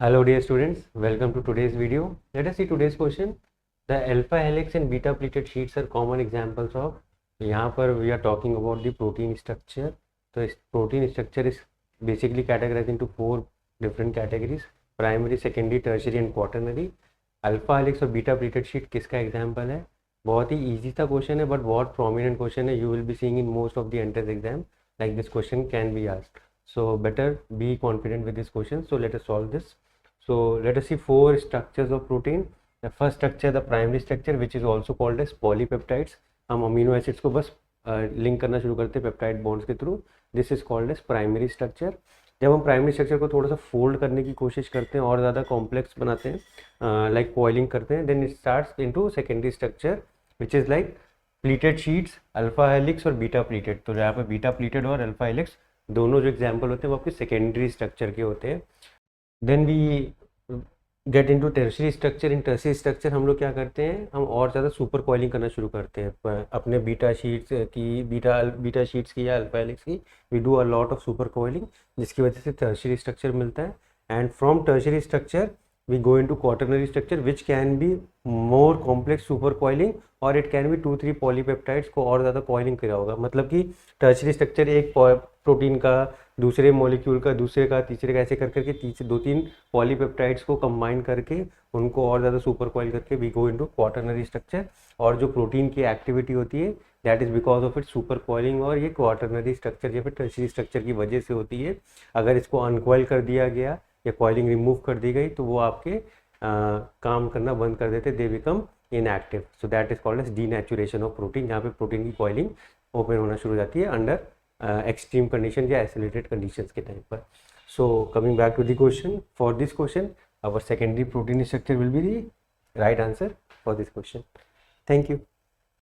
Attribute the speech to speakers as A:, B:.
A: Hello dear students, welcome to today's video. Let us see today's question. The alpha helix and beta pleated sheets are common examples of. यहाँ पर we are talking about the protein structure. तो इस protein structure is basically categorized into four different categories: primary, secondary, tertiary and quaternary. Alpha helix और beta pleated sheet किसका example है? बहुत ही easy सा question है बट बहुत प्रोमिनेंट क्वेश्चन है. You will be seeing in most of the entrance exam like this question can be asked. So better be confident with this question. So let us solve this. So let us see four structures of protein. The first structure, the primary structure, which is also called as polypeptides. हम amino acids को बस link करना शुरू करते हैं peptide bonds के through. This is called as primary structure. जब हम प्राइमरी स्ट्रक्चर को थोड़ा सा फोल्ड करने की कोशिश करते हैं और ज़्यादा कॉम्प्लेक्स बनाते हैं, लाइक कॉइलिंग करते हैं, then it starts into secondary structure which is like pleated sheets, alpha helix और बीटा प्लीटेड. तो यहाँ पे बीटा प्लीटेड और अल्फा हेलिक्स दोनों जो एग्जाम्पल होते हैं वो आपके सेकेंडरी स्ट्रक्चर के होते हैं. Then we get into tertiary structure. In tertiary structure हम लोग क्या करते हैं, हम और ज़्यादा सुपर कॉइलिंग करना शुरू करते हैं अपने बीटा शीट्स की या अल्फा हेलिक्स की. We do a lot of super coiling जिसकी वजह से टर्शियरी स्ट्रक्चर मिलता है. And from tertiary structure we go into quaternary structure which can be more complex super coiling और it can be 2-3 polypeptides को और ज़्यादा coiling करा होगा. मतलब कि टर्शियरी स्ट्रक्चर एक प्रोटीन का दूसरे मॉलिक्यूल का दूसरे का तीसरे का ऐसे कर करके 2-3 पॉलीपेप्टाइड्स को कंबाइन करके उनको और ज़्यादा सुपर कॉइल करके we go into quaternary structure. और जो प्रोटीन की एक्टिविटी होती है that is because of it super coiling, और ये क्वाटरनरी स्ट्रक्चर या फिर टर्शियरी स्ट्रक्चर की वजह से होती है. अगर इसको अनकॉइल कर दिया गया या कॉइलिंग रिमूव कर दी गई तो वो आपके काम करना बंद कर देते, they become inactive. So that is called as denaturation of protein, जहाँ पे प्रोटीन की कॉइलिंग ओपन होना शुरू हो जाती है अंडर एक्सट्रीम कंडीशन या आइसोलेटेड कंडीशंस के टाइम पर. So coming back to the question, for this question our secondary protein structure will be the right answer for this question. Thank you.